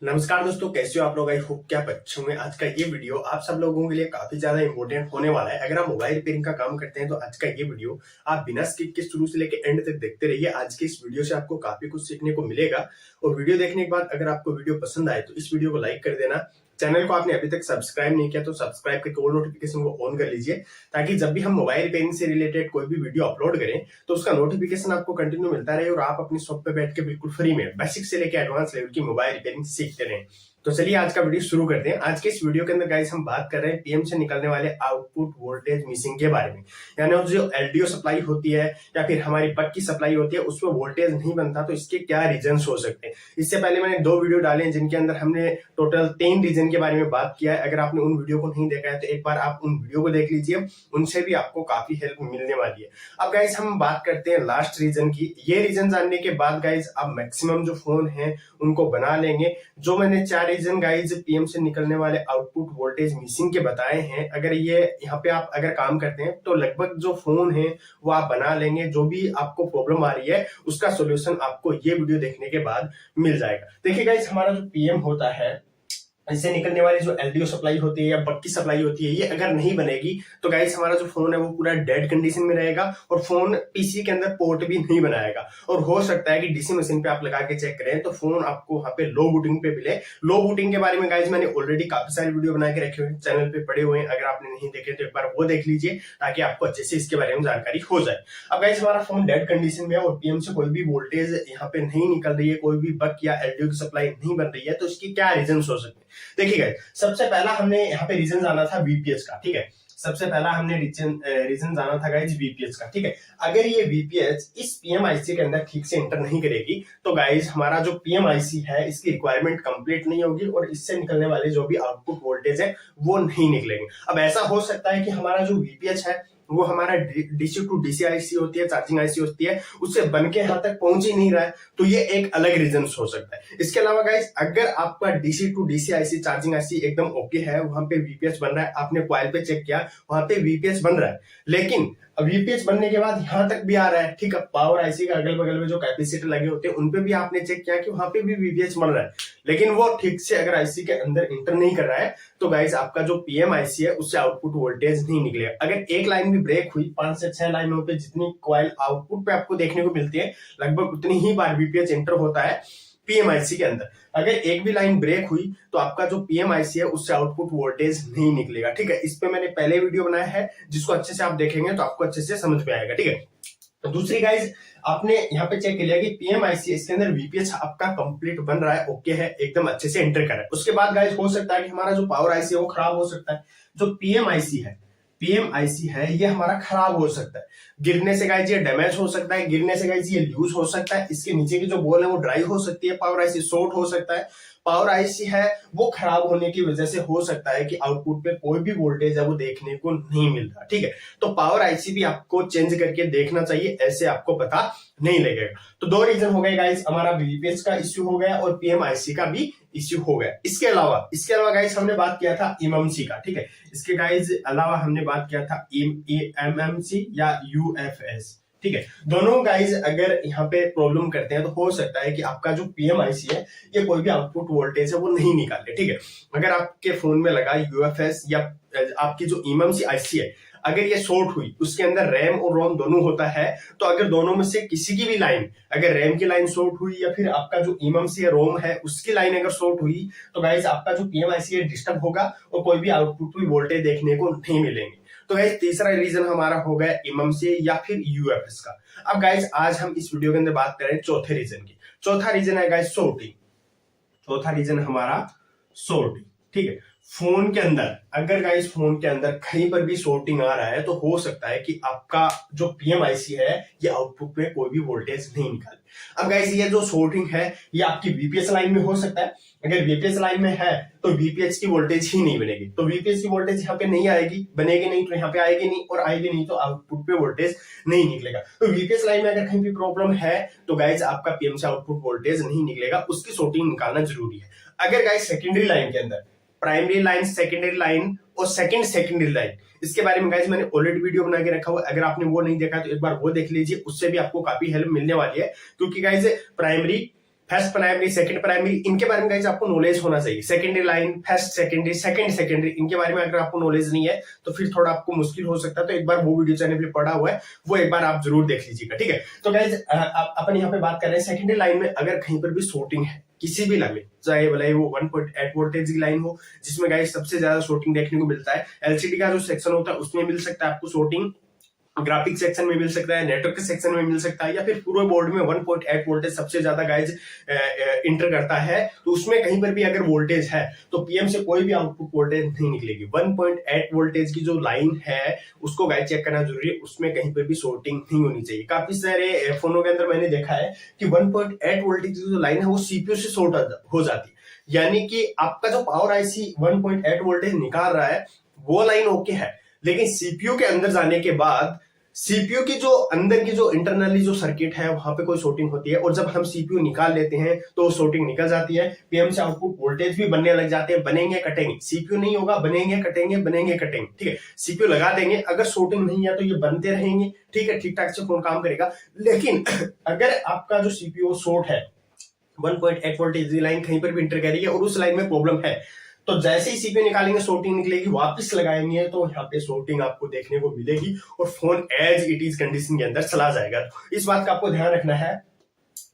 नमस्कार दोस्तों, कैसे हो आप लोग। आई होप क्या अच्छे होंगे। आज का ये वीडियो आप सब लोगों के लिए काफी ज्यादा इंपॉर्टेंट होने वाला है। अगर आप मोबाइल रिपेयरिंग का काम करते हैं तो आज का ये वीडियो आप बिना स्किप के शुरू से लेकर एंड तक देखते रहिए। आज के इस वीडियो से आपको काफी कुछ सीखने को मिलेगा। और वीडियो देखने के बाद अगर आपको वीडियो पसंद आए तो इस वीडियो को लाइक कर देना। चैनल को आपने अभी तक सब्सक्राइब नहीं किया तो सब्सक्राइब करके ऑल नोटिफिकेशन को ऑन कर लीजिए, ताकि जब भी हम मोबाइल रिपेयरिंग से रिलेटेड कोई भी वीडियो अपलोड करें तो उसका नोटिफिकेशन आपको कंटिन्यू मिलता रहे और आप अपनी शॉप पे बैठ के बिल्कुल फ्री में बेसिक से लेकर एडवांस लेवल की मोबाइल रिपेयरिंग सीखते रहें। तो चलिए आज का वीडियो शुरू करते हैं। आज के इस वीडियो के अंदर गाइस हम बात कर रहे हैं पीएम से निकलने वाले आउटपुट वोल्टेज मिसिंग के बारे में। यानी जो एलडीओ सप्लाई होती है या फिर हमारी बक की सप्लाई होती है उसमें वोल्टेज नहीं बनता, तो इसके क्या रीजंस हो सकते हैं। इससे पहले मैंने 2 वीडियो डाले हैं जिनके अंदर हमने टोटल 3 रीजन के बारे में बात किया है। अगर आपने उन वीडियो को नहीं देखा है तो एक बार आप उन वीडियो को देख लीजिए, उनसे भी आपको काफी हेल्प मिलने वाली है। अब गाइस हम बात करते हैं लास्ट रीजन की। ये रीजन जानने के बाद गाइस आप मैक्सिमम जो फोन है उनको बना लेंगे। जो मैंने 4 रीजन गाइस पीएम से निकलने वाले आउटपुट वोल्टेज मिसिंग के बताए हैं, अगर ये यहाँ पे आप अगर काम करते हैं तो लगभग जो फोन है वो आप बना लेंगे। जो भी आपको प्रॉब्लम आ रही है उसका सॉल्यूशन आपको ये वीडियो देखने के बाद मिल जाएगा। देखिए गाइस, हमारा जो पीएम होता है, इससे निकलने वाली जो एलडीओ सप्लाई होती है या बक की सप्लाई होती है, ये अगर नहीं बनेगी तो गाइस हमारा जो फोन है वो पूरा डेड कंडीशन में रहेगा और फोन पीसी के अंदर पोर्ट भी नहीं बनाएगा। और हो सकता है कि डीसी मशीन पे आप लगा के चेक करें तो फोन आपको वहां पे लो बूटिंग पे मिले। लो बूटिंग के बारे में गाइस मैंने ऑलरेडी काफी सारे वीडियो बना के रखे हुए हैं, चैनल पे पड़े हुए हैं। अगर आपने नहीं देखे तो एक बार वो देख लीजिए ताकि आपको अच्छे से इसके बारे में जानकारी हो जाए। अब गाइस हमारा फोन डेड कंडीशन में है और पीएम से कोई भी वोल्टेज यहाँ पे नहीं निकल रही है, कोई भी बक या एलडीओ की सप्लाई नहीं बन रही है, तो इसकी क्या रीजन हो सकते हैं। देखिए गाइस, सबसे पहला हमने यहाँ पे रीजन जाना था वीपीएच का। ठीक है, सबसे पहला हमने रीजन जाना था गाइज वीपीएच का। ठीक है, अगर ये वीपीएच इस पीएमआईसी के अंदर ठीक से एंटर नहीं करेगी तो गाइज हमारा जो पीएमआईसी है इसकी रिक्वायरमेंट कंप्लीट नहीं होगी और इससे निकलने वाले जो भी आउटपुट वोल्टेज है वो नहीं निकलेंगे। अब ऐसा हो सकता है कि हमारा जो वीपीएच है वो हमारा डीसी टू डीसी आईसी होती है, चार्जिंग आईसी होती है, उससे बन के यहां तक पहुंच ही नहीं रहा है, तो ये एक अलग रीजन हो सकता है। इसके अलावा गाइस, अगर आपका DC to DC IC charging IC एकदम ओके है, वहां पे वीपीएच बन रहा है, आपने कॉइल पे चेक किया वहां पे वीपीएच बन रहा है, लेकिन वीपीएच बनने के बाद यहां तक भी आ रहा है। ठीक है, पावर आईसी के अगल बगल में जो कैपेसिटर लगे होते हैं उनपे भी आपने चेक किया कि वहां पे भी वीपीएच बन रहा है, लेकिन वो ठीक से अगर आईसी के अंदर इंटर नहीं कर रहा है तो गाइस आपका जो पीएमआईसी है उससे आउटपुट वोल्टेज नहीं निकलेगा। अगर एक लाइन भी ब्रेक हुई, 5 से 6 लाइनों पे जितनी कॉइल आउटपुट पे आपको देखने को मिलती है, लगभग उतनी ही बार वीपीएच एंटर होता है पीएमआईसी के अंदर। अगर एक भी लाइन ब्रेक हुई तो आपका जो पीएमआईसी है उससे आउटपुट वोल्टेज नहीं निकलेगा। ठीक है, इस पे मैंने पहले वीडियो बनाया है, जिसको अच्छे से आप देखेंगे तो आपको अच्छे से समझ में आएगा। ठीक है, तो दूसरी गाइज, आपने यहाँ पे चेक किया कि पीएमआईसी इसके अंदर वीपीएच आपका कंप्लीट बन रहा है, ओके है, एकदम अच्छे से एंटर कर रहा है। उसके बाद गाइज हो सकता है कि हमारा जो पावर आईसी है वो खराब हो सकता है। जो पीएमआईसी है ये हमारा खराब हो सकता है, गिरने से गाइज ये डैमेज हो सकता है, गिरने से गाइज ये लूज हो सकता है, इसके नीचे की जो बॉल है वो ड्राई हो सकती है, पावर आईसी शॉर्ट हो सकता है। पावर आईसी है वो खराब होने की वजह से हो सकता है कि आउटपुट पे कोई भी वोल्टेज है वो देखने को नहीं मिल रहा। ठीक है, तो पावर आईसी भी आपको चेंज करके देखना चाहिए, ऐसे आपको पता नहीं लगेगा। तो 2 रीजन हो गए गाइस, हमारा वीपीएच का इश्यू हो गया और पीएमआईसी का भी इश्यू हो गया। इसके अलावा गाइस हमने बात किया था एमएमसी का। ठीक है, इसके गाइस अलावा हमने बात किया था एमएमसी या यूएफएस। ठीक है, दोनों गाइज अगर यहाँ पे प्रॉब्लम करते हैं तो हो सकता है कि आपका जो पीएमआईसी है ये कोई भी आउटपुट वोल्टेज है वो नहीं निकाले। ठीक है, अगर आपके फोन में लगा यूएफएस या आपकी जो एमएमसी आईसी है, अगर ये शॉर्ट हुई, उसके अंदर रैम और रोम दोनों होता है, तो अगर दोनों में से किसी की भी लाइन, अगर रैम की लाइन शॉर्ट हुई या फिर आपका जो एमएमसी है रोम है उसकी लाइन अगर शॉर्ट हुई तो गाइज आपका जो पीएमआईसी है डिस्टर्ब होगा और कोई भी आउटपुट वोल्टेज देखने को नहीं मिलेंगे। तो गाइस तीसरा रीजन हमारा हो गया एमएमसी या फिर यूएफएस का। अब गाइस आज हम इस वीडियो के अंदर बात करें चौथे रीजन की। चौथा रीजन है गाइस शॉर्टिंग। चौथा रीजन हमारा शॉर्टिंग। ठीक है, फोन के अंदर अगर गाइस फोन के अंदर कहीं पर भी शॉर्टिंग आ रहा है तो हो सकता है कि आपका जो पीएमआईसी है ये आउटपुट पे कोई भी वोल्टेज नहीं निकाले। अब गाइस ये जो शॉर्टिंग है ये आपकी वीपीएच लाइन में हो सकता है। अगर वीपीएच लाइन में है तो वीपीएच की वोल्टेज ही नहीं बनेगी, तो वीपीएच की वोल्टेज यहाँ पे नहीं आएगी, बनेगी नहीं तो यहाँ पे आएगी नहीं, और आएगी नहीं तो आउटपुट पे वोल्टेज नहीं निकलेगा। तो वीपीएच लाइन में अगर कहीं भी प्रॉब्लम है तो गाइस आपका पीएमसी आउटपुट वोल्टेज नहीं निकलेगा, उसकी शॉर्टिंग निकालना जरूरी है। अगर गाइस सेकेंडरी लाइन के अंदर प्राइमरी लाइन, सेकेंडरी लाइन और सेकेंडरी लाइन, इसके बारे में गाइस मैंने ऑलरेडी वीडियो बना के रखा हुआ है, अगर आपने वो नहीं देखा तो एक बार वो देख लीजिए, उससे भी आपको काफी हेल्प मिलने वाली है। क्योंकि guys primary, first primary, second primary, इनके बारे में गाइस आपको नॉलेज होना चाहिए। Secondary line, first secondary, second secondary, इनके बारे में अगर आपको नॉलेज नहीं है तो फिर थोड़ा आपको मुश्किल हो सकता है। तो एक बार वो वीडियो चैनल पे पड़ा हुआ है, वो एक बार आप जरूर देख लीजिएगा, ठीक है। तो गाइस अपन यहाँ पे बात कर रहे हैं सेकेंडरी लाइन में अगर कहीं पर भी शॉर्टिंग है किसी भी लाइन में, चाहे भले वो 1.8 वोल्टेज की लाइन हो, जिसमें गाइस सबसे ज्यादा शॉर्टिंग देखने को मिलता है। एलसीडी का जो सेक्शन होता है उसमें मिल सकता है आपको शॉर्टिंग, ग्राफिक सेक्शन में मिल सकता है, नेटवर्क सेक्शन में मिल सकता है, या फिर पूरे बोर्ड में 1.8 वोल्टेज सबसे ज्यादा गाइज इंटर करता है। तो उसमें कहीं पर भी अगर वोल्टेज है तो पीएम से कोई भी आउटपुट वोल्टेज नहीं निकलेगी। 1.8 वोल्टेज की जो लाइन है उसको गाइज चेक करना जरूरी है, उसमें कहीं पर भी शॉर्टिंग नहीं होनी चाहिए। काफी सारे फोनों के अंदर मैंने देखा है कि 1.8 वोल्टेज की जो लाइन है वो सीपीयू से शॉर्ट हो जाती है, यानी कि आपका जो पावर आईसी 1.8 वोल्टेज निकाल रहा है वो लाइन ओके है, लेकिन सीपीयू के अंदर जाने के बाद सीपीयू की जो अंदर की जो इंटरनली जो सर्किट है वहां पे कोई शॉर्टिंग होती है, और जब हम सीपीयू निकाल लेते हैं तो शॉर्टिंग निकल जाती है। पीएम से आउटपुट वोल्टेज भी बनने लग जाते हैं, बनेंगे कटेंगे। सीपीयू नहीं होगा, बनेंगे कटेंगे, बनेंगे कटेंगे, ठीक है। सीपीयू लगा देंगे, अगर शॉर्टिंग नहीं है तो ये बनते रहेंगे, ठीक है, ठीक ठाक से फोन काम करेगा। लेकिन अगर आपका जो सीपीयू शॉर्ट है, 1.8 वोल्टेज लाइन कहीं पर भी इंटर कर रही है और उस लाइन में प्रॉब्लम है, तो जैसे ही सीपीयू निकालेंगे शॉर्टिंग निकलेगी, वापस लगाएंगे तो यहाँ पे शॉर्टिंग आपको देखने को मिलेगी और phone as it is condition के अंदर चला जाएगा। इस बात का आपको ध्यान रखना है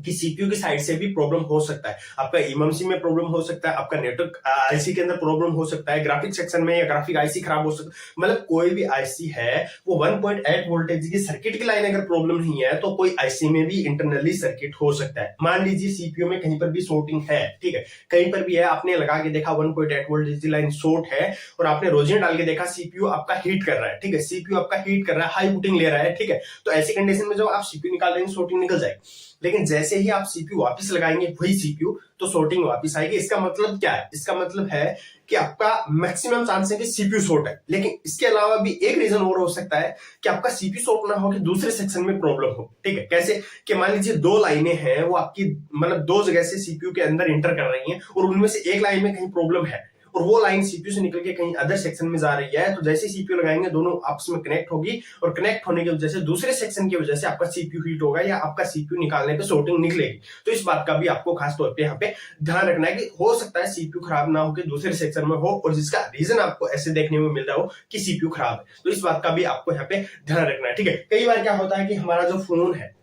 कि सीपीयू की साइड से भी प्रॉब्लम हो सकता है, आपका इमएमसी में प्रॉब्लम हो सकता है, आपका नेटवर्क आईसी के अंदर प्रॉब्लम हो सकता है, ग्राफिक सेक्शन में या ग्राफिक आईसी खराब हो सकता है। मतलब कोई भी आईसी है वो 1.8 वोल्टेज की सर्किट की लाइन अगर प्रॉब्लम नहीं है तो कोई आईसी में भी इंटरनली सर्किट हो सकता है। मान लीजिए सीपीयू में कहीं पर भी शॉर्टिंग है, ठीक है, कहीं पर भी है, आपने लगा के देखा 1.8 वोल्टेज की लाइन शॉर्ट है और आपने रोजिन डाल के देखा सीपीयू आपका हीट कर रहा है, ठीक है, सीपीयू आपका हीट कर रहा है, हाई बूटिंग ले रहा है, ठीक है, तो ऐसी कंडीशन में जब आप सीपीयू निकाल लेंगे शॉर्टिंग निकल जाएगी। लेकिन जैसे ही आप सीपीयू वापस लगाएंगे वही सीपीयू, तो शॉर्टिंग वापस आएगी। इसका मतलब क्या है? इसका मतलब है कि आपका मैक्सिमम चांस है कि सीपीयू शॉर्ट है। लेकिन इसके अलावा भी एक रीजन और हो सकता है कि आपका सीपीयू शॉर्ट ना हो कि दूसरे सेक्शन में प्रॉब्लम हो, ठीक है। कैसे कि मान लीजिए दो लाइनें हैं, वो आपकी मतलब दो जगह से सीपीयू के अंदर इंटर कर रही हैं और उनमें से एक लाइन में कहीं प्रॉब्लम है और वो लाइन सीपीयू से निकल के कहीं अदर सेक्शन में जा रही है, तो जैसे सीपीयू लगाएंगे दोनों आपस में कनेक्ट होगी और कनेक्ट होने की वजह से दूसरे सेक्शन की वजह से आपका सीपीयू हीट होगा या आपका सीपीयू निकालने पे शॉर्टिंग निकलेगी। तो इस बात का भी आपको खास तौर पे यहाँ पे ध्यान रखना है कि हो सकता है सीपीयू खराब ना हो कि दूसरे सेक्शन में हो और जिसका रीजन आपको ऐसे देखने में मिल रहा हो कि सीपीयू खराब है। तो इस बात का भी आपको यहाँ पे ध्यान रखना है, ठीक है। कई बार क्या होता है कि हमारा जो फोन है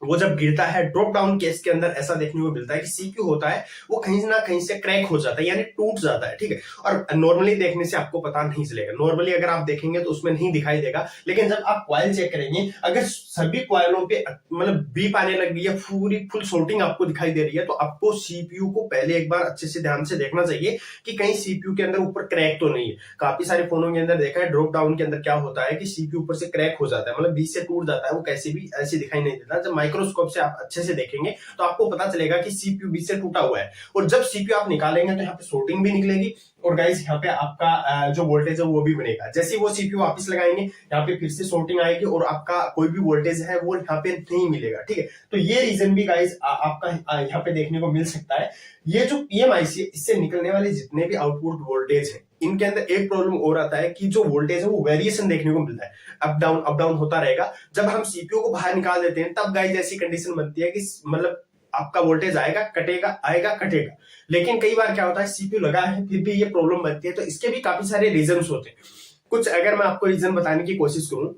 वो जब गिरता है, ड्रॉप डाउन केस के अंदर ऐसा देखने को मिलता है कि सीपीयू होता है वो कहीं ना कहीं से क्रैक हो जाता है, यानी टूट जाता है, ठीक है। और नॉर्मली देखने से आपको पता नहीं चलेगा, नॉर्मली अगर आप देखेंगे तो उसमें नहीं दिखाई देगा, लेकिन जब आप कॉइल चेक करेंगे अगर सभी कॉइलों पे मतलब बीप आने लग गई है, पूरी फुल शॉर्टिंग आपको दिखाई दे रही है, तो आपको सीपीयू को पहले एक बार अच्छे से ध्यान से देखना चाहिए कि कहीं सीपीयू के अंदर ऊपर क्रैक तो नहीं है। काफी सारे फोनों के अंदर देखा है ड्रॉप डाउन के अंदर क्या होता है कि सीपीयू ऊपर से क्रैक हो जाता है, मतलब बीच से टूट जाता है, वो कैसे भी ऐसे दिखाई नहीं देता। जब माइक्रोस्कोप से आप अच्छे से देखेंगे तो आपको पता चलेगा कि सीपीयू बीच से टूटा हुआ है, और जब सीपीयू आप निकालेंगे तो यहाँ पे शॉर्टिंग भी निकलेगी और गाइस यहाँ पे आपका जो वोल्टेज है वो भी बनेगा। जैसे ही वो सीपीयू वापस लगाएंगे यहाँ पे फिर से शॉर्टिंग आएगी और आपका कोई भी वोल्टेज है वो यहाँ पे नहीं मिलेगा, ठीक है। तो ये रीजन भी गाइस आपका यहाँ पे देखने को मिल सकता है। ये जो पीएमआईसी है इससे निकलने वाले जितने भी आउटपुट वोल्टेज है इनके अंदर एक प्रॉब्लम और आता है कि जो वोल्टेज है वो वेरिएशन देखने को मिलता है, अप डाउन होता रहेगा। जब हम सीपीयू को बाहर निकाल देते हैं तब गाइस ऐसी कंडीशन बनती है कि मतलब आपका वोल्टेज आएगा कटेगा, आएगा कटेगा। लेकिन कई बार क्या होता है सीपीयू लगा है फिर भी ये प्रॉब्लम बनती है, तो इसके भी काफी सारे रीजंस होते हैं। कुछ अगर मैं आपको रीजन बताने की कोशिश करूं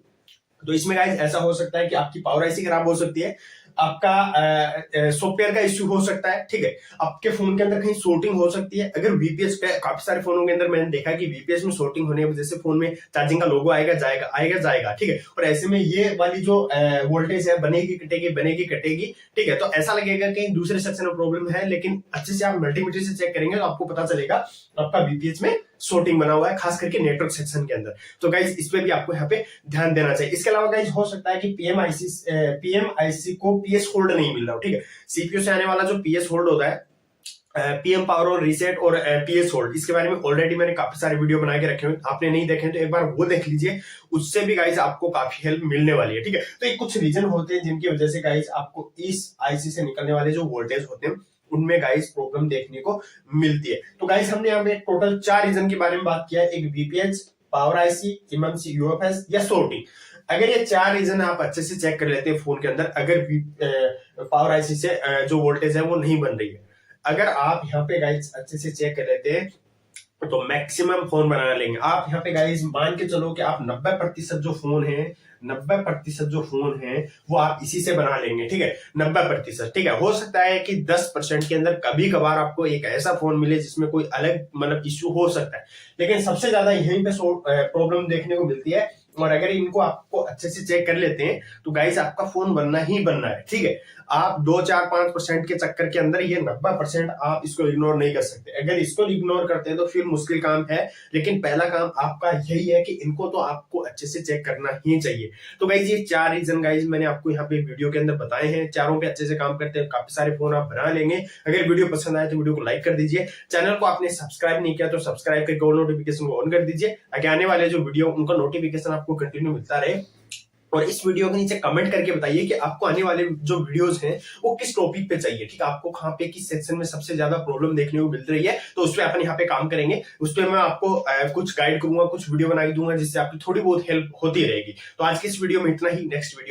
तो इसमें गाइस ऐसा हो सकता है कि आपकी पावर आईसी खराब हो सकती है, आपका सॉफ्टवेयर का इश्यू हो सकता है, ठीक है, आपके फोन के अंदर कहीं शॉर्टिंग हो सकती है। अगर वीपीएस पे काफी सारे फोनों के अंदर मैंने देखा कि वीपीएस में शॉर्टिंग होने की वजह से फोन में चार्जिंग का लोगो आएगा जाएगा आएगा जाएगा, ठीक है, और ऐसे में ये वाली जो वोल्टेज है बनेगी कटेगी, ठीक है। तो ऐसा लगेगा कि दूसरे सेक्शन में प्रॉब्लम है, लेकिन अच्छे से आप मल्टीमीटर से चेक करेंगे तो आपको पता चलेगा आपका वीपीएस में शॉर्टिंग बना हुआ है, खास करके नेटवर्क सेक्शन के अंदर। तो गाइस इस पे भी आपको यहाँ पे ध्यान देना चाहिए। इसके अलावा गाइस हो सकता है कि पीएमआईसी को पीएस होल्ड नहीं मिल रहा हो, ठीक है। सीपीयू से आने वाला जो पीएस होल्ड होता है, पीएम पावर और रीसेट और पीएस होल्ड, इसके बारे में ऑलरेडी मैंने काफी सारे वीडियो बना के रखे हुए, आपने नहीं देखे तो एक बार वो देख लीजिए, उससे भी गाइस आपको काफी हेल्प मिलने वाली है, ठीक है। तो ये कुछ रीजन होते हैं जिनकी वजह से गाइस आपको इस आईसी से निकलने वाले जो वोल्टेज होते हैं उनमें गाइस प्रॉब्लम देखने को मिलती है। तो गाइस हमने यहाँ पे टोटल 4 रीजन के बारे में बात किया है, एक वीपीएस, पावर आईसी, इमएमसी, यूएफएस या शॉर्टिंग। अगर ये 4 रीजन आप अच्छे से चेक कर लेते हैं फोन के अंदर, अगर पावर आईसी से जो वोल्टेज है वो नहीं बन रही है, अगर आप यहाँ पे गाइस अच्छे से चेक कर लेते हैं तो मैक्सिमम फोन बना लेंगे आप। यहाँ पे गाइस मान के चलो कि आप 90% जो फोन है, 90% जो फोन है वो आप इसी से बना लेंगे, ठीक है, 90%, ठीक है। हो सकता है कि 10% के अंदर कभी कभार आपको एक ऐसा फोन मिले जिसमें कोई अलग मतलब इश्यू हो सकता है, लेकिन सबसे ज्यादा यहीं पे प्रॉब्लम देखने को मिलती है। और अगर इनको आपको अच्छे से चेक कर लेते हैं तो गाइस आपका फोन बनना ही बनना है, ठीक है। आप 2-4-5% के चक्कर के अंदर ये 90% आप इसको इग्नोर नहीं कर सकते। अगर इसको इग्नोर करते हैं तो फिर मुश्किल काम है, लेकिन पहला काम आपका यही है कि इनको तो आपको अच्छे से चेक करना ही चाहिए। तो गाइज ये 4 रीजन गाइज मैंने आपको यहाँ पे वीडियो के अंदर बताए हैं, चारों पे अच्छे से काम करते हैं, काफी सारे फोन आप बना लेंगे। अगर वीडियो पसंद आए तो वीडियो को लाइक कर दीजिए, चैनल को आपने सब्सक्राइब नहीं किया तो सब्सक्राइब करके ऑल नोटिफिकेशन को ऑन कर दीजिए, आगे आने वाले जो वीडियो उनका नोटिफिकेशन आपको कंटिन्यू मिलता रहे। और इस वीडियो के नीचे कमेंट करके बताइए कि आपको आने वाले जो वीडियोस हैं वो किस टॉपिक पे चाहिए, ठीक है, आपको कहाँ पे किस सेक्शन में सबसे ज्यादा प्रॉब्लम देखने को मिल रही है, तो उस पर अपन यहाँ पे काम करेंगे। उस पर मैं आपको कुछ गाइड करूंगा, कुछ वीडियो बना दूंगा जिससे आपकी थोड़ी बहुत हेल्प होती रहेगी। तो आज की इस वीडियो में इतना ही, नेक्स्ट वीडियो